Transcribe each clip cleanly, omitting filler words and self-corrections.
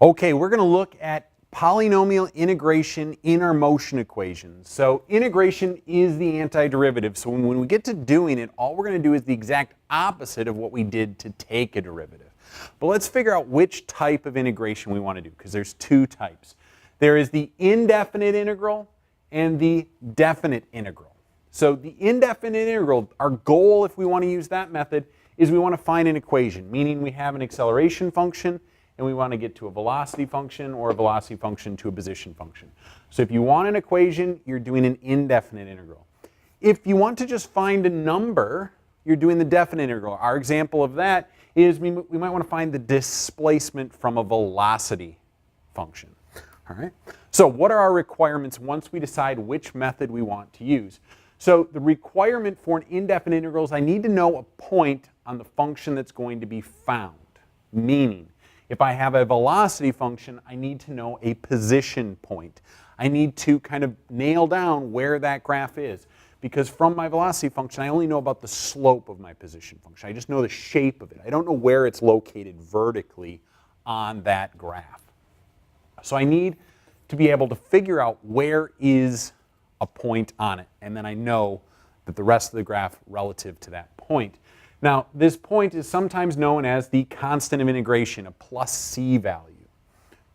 Okay, we're going to look at polynomial integration in our motion equations. So integration is the antiderivative. So when we get to doing it, all we're going to do is the exact opposite of what we did to take a derivative. But let's figure out which type of integration we want to do, because there's two types. There is the indefinite integral and the definite integral. So the indefinite integral, our goal if we want to use that method, is we want to find an equation, meaning we have an acceleration function and we want to get to a velocity function or a velocity function to a position function. So if you want an equation, you're doing an indefinite integral. If you want to just find a number, you're doing the definite integral. Our example of that is we might want to find the displacement from a velocity function. All right? So what are our requirements once we decide which method we want to use? So the requirement for an indefinite integral is I need to know a point on the function that's going to be found. Meaning, if I have a velocity function, I need to know a position point. I need to kind of nail down where that graph is. Because from my velocity function, I only know about the slope of my position function. I just know the shape of it. I don't know where it's located vertically on that graph. So I need to be able to figure out where is a point on it. And then I know that the rest of the graph relative to that point. Now, this point is sometimes known as the constant of integration, a plus c value.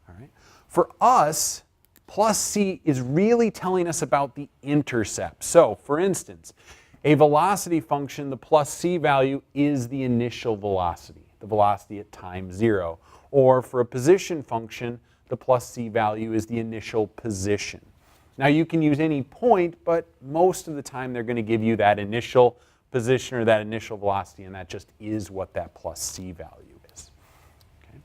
All right? For us, plus c is really telling us about the intercept. So, for instance, a velocity function, the plus c value is the initial velocity at time 0. Or for a position function, the plus c value is the initial position. Now, you can use any point, but most of the time they're going to give you that initial position or that initial velocity, and that just is what that plus c value is. Okay.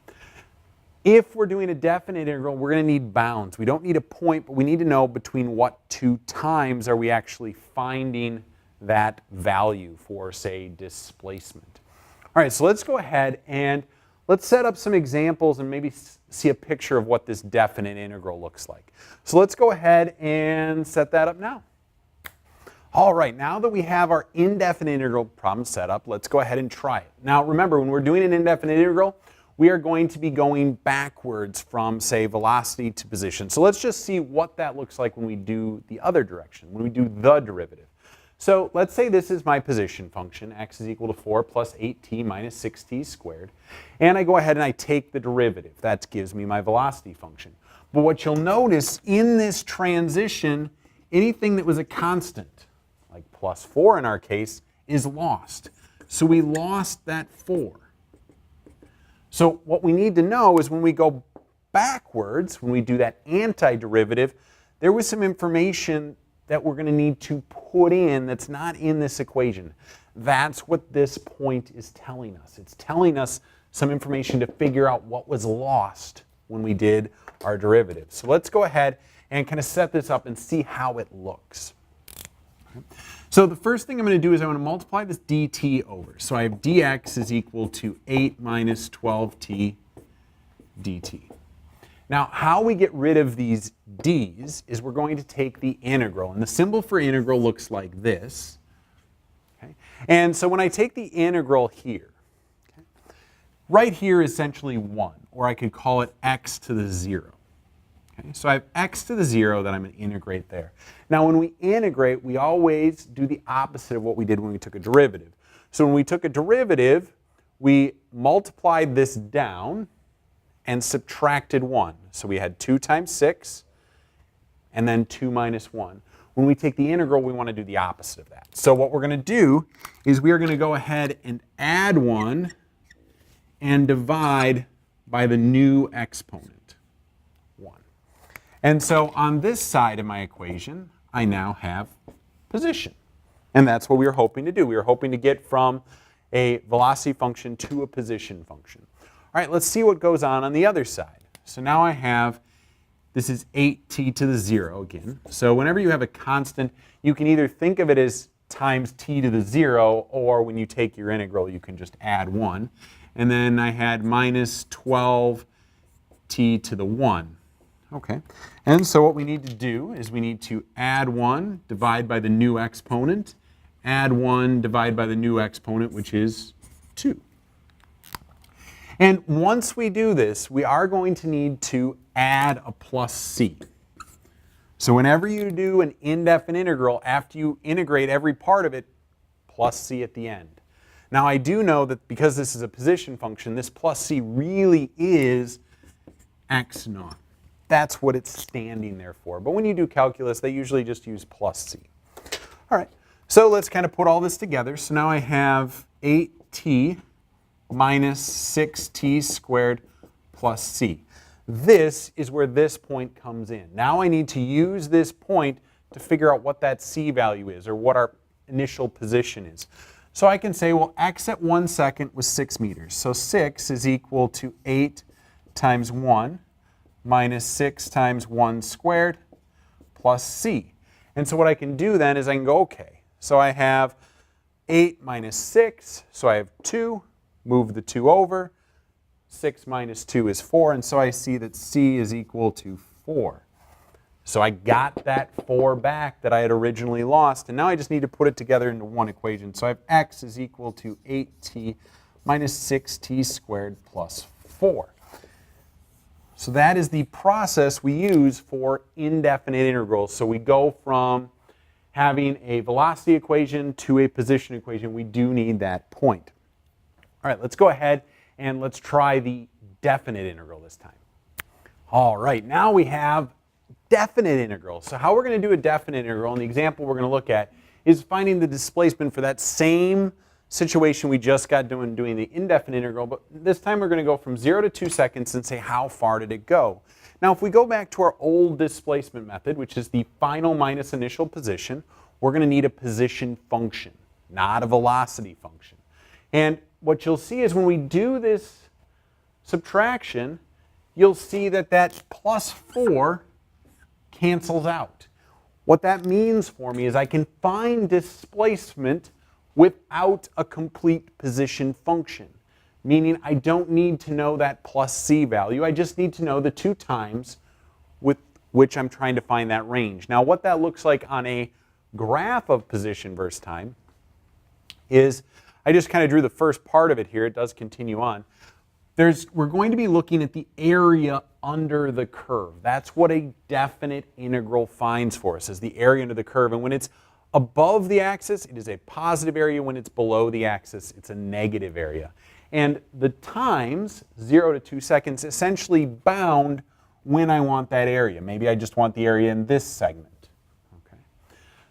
If we're doing a definite integral, we're going to need bounds. We don't need a point, but we need to know between what two times are we actually finding that value for, say, displacement. All right, so let's go ahead and let's set up some examples and maybe see a picture of what this definite integral looks like. So let's go ahead and set that up now. All right, now that we have our indefinite integral problem set up, let's go ahead and try it. Now remember, when we're doing an indefinite integral, we are going to be going backwards from, say, velocity to position. So let's just see what that looks like when we do the other direction, when we do the derivative. So let's say this is my position function, x is equal to 4 plus 8t minus 6t squared. And I go ahead and I take the derivative. That gives me my velocity function. But what you'll notice in this transition, anything that was a constant, like plus 4 in our case, is lost. So we lost that 4. So what we need to know is when we go backwards, when we do that antiderivative, there was some information that we're going to need to put in that's not in this equation. That's what this point is telling us. It's telling us some information to figure out what was lost when we did our derivative. So let's go ahead and kind of set this up and see how it looks. So the first thing I'm going to do is I want to multiply this dt over. So I have dx is equal to 8 minus 12t dt. Now, how we get rid of these d's is we're going to take the integral. And the symbol for integral looks like this. Okay? And so when I take the integral here, okay, right here is essentially 1, or I could call it x to the 0. Okay? So I have x to the 0 that I'm going to integrate there. Now, when we integrate, we always do the opposite of what we did when we took a derivative. So when we took a derivative, we multiplied this down and subtracted 1. So we had 2 times 6, and then 2 minus 1. When we take the integral, we want to do the opposite of that. So what we're going to do is we are going to go ahead and add 1 and divide by the new exponent, 1. And so on this side of my equation, I now have position. And that's what we were hoping to do. We were hoping to get from a velocity function to a position function. All right, let's see what goes on the other side. So now I have, this is 8t to the 0 again. So whenever you have a constant, you can either think of it as times t to the 0, or when you take your integral, you can just add 1. And then I had minus 12t to the 1. Okay, and so what we need to do is we need to add 1, divide by the new exponent, add 1, divide by the new exponent, which is 2. And once we do this, we are going to need to add a plus c. So whenever you do an indefinite integral, after you integrate every part of it, plus c at the end. Now I do know that because this is a position function, this plus c really is x naught. That's what it's standing there for. But when you do calculus, they usually just use plus c. All right, so let's kind of put all this together. So now I have 8t minus 6t squared plus c. This is where this point comes in. Now I need to use this point to figure out what that c value is, or what our initial position is. So I can say, well, x at 1 second was 6 meters. So 6 is equal to 8 times 1 minus 6 times 1 squared plus c. And so what I can do then is I can go, okay, so I have 8 minus 6, so I have 2, move the 2 over, 6 minus 2 is 4, and so I see that c is equal to 4. So I got that 4 back that I had originally lost, and now I just need to put it together into one equation. So I have x is equal to 8t minus 6t squared plus 4. So that is the process we use for indefinite integrals. So we go from having a velocity equation to a position equation. We do need that point. All right, let's go ahead and let's try the definite integral this time. All right, now we have definite integral. So how we're going to do a definite integral, and the example we're going to look at, is finding the displacement for that same situation we just got doing the indefinite integral, but this time we're going to go from 0 to 2 seconds and say how far did it go. Now if we go back to our old displacement method, which is the final minus initial position, we're going to need a position function, not a velocity function. And what you'll see is when we do this subtraction, you'll see that that plus 4 cancels out. What that means for me is I can find displacement without a complete position function, meaning I don't need to know that plus c value. I just need to know the 2 times with which I'm trying to find that range. Now what that looks like on a graph of position versus time is, I just kind of drew the first part of it here. It does continue on. We're going to be looking at the area under the curve. That's what a definite integral finds for us, is the area under the curve. And when it's above the axis, it is a positive area. When it's below the axis, it's a negative area. And the times, 0 to 2 seconds, essentially bound when I want that area. Maybe I just want the area in this segment. Okay.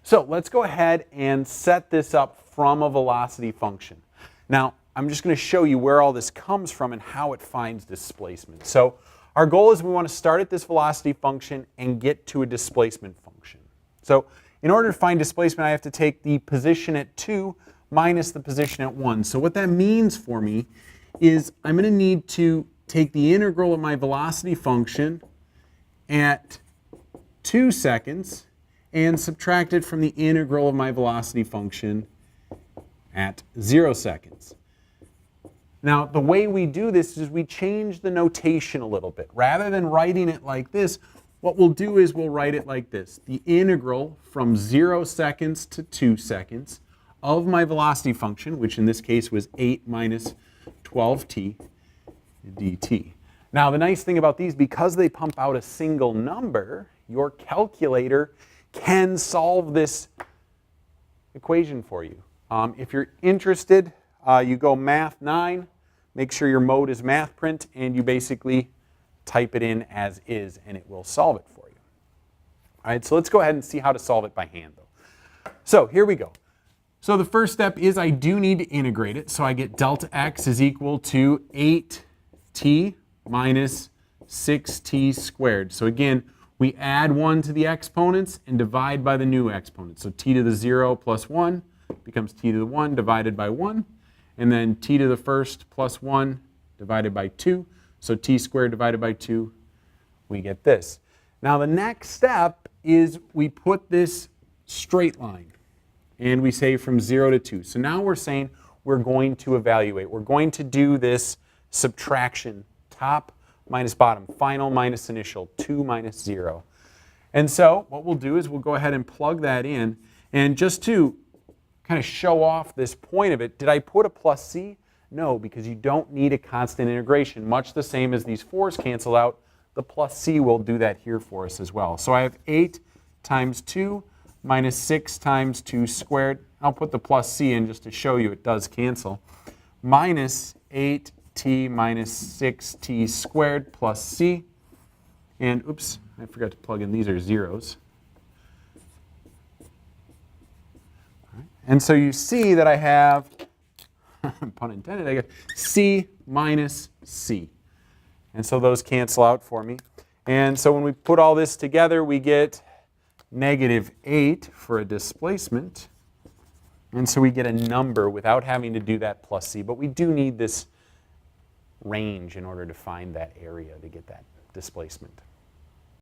So let's go ahead and set this up from a velocity function. Now, I'm just going to show you where all this comes from and how it finds displacement. So our goal is we want to start at this velocity function and get to a displacement function. So in order to find displacement, I have to take the position at 2 minus the position at 1. So what that means for me is I'm going to need to take the integral of my velocity function at 2 seconds and subtract it from the integral of my velocity function at 0 seconds. Now, the way we do this is we change the notation a little bit. Rather than writing it like this, what we'll do is we'll write it like this. The integral from 0 seconds to 2 seconds of my velocity function, which in this case was 8 minus 12t dt. Now, the nice thing about these, because they pump out a single number, your calculator can solve this equation for you. If you're interested, you go Math 9, make sure your mode is Math Print, and you basically type it in as is, and it will solve it for you. All right, so let's go ahead and see how to solve it by hand, though. So here we go. So the first step is I do need to integrate it. So I get delta x is equal to 8t minus 6t squared. So again, we add 1 to the exponents and divide by the new exponent. So t to the 0 plus 1 becomes t to the 1 divided by 1. And then t to the first plus 1 divided by 2. So t squared divided by 2, we get this. Now the next step is we put this straight line. And we say from 0 to 2. So now we're saying we're going to evaluate. We're going to do this subtraction, top minus bottom, final minus initial, 2 minus 0. And so what we'll do is we'll go ahead and plug that in. And just to kind of show off this point of it, did I put a plus c? No, because you don't need a constant integration. Much the same as these 4's cancel out, the plus c will do that here for us as well. So I have 8 times 2 minus 6 times 2 squared. I'll put the plus c in just to show you it does cancel. Minus 8t minus 6t squared plus c. And oops, I forgot to plug in, these are zeros. And so you see that I have, pun intended, I get c minus c. And so those cancel out for me. And so when we put all this together, we get negative 8 for a displacement. And so we get a number without having to do that plus c. But we do need this range in order to find that area to get that displacement.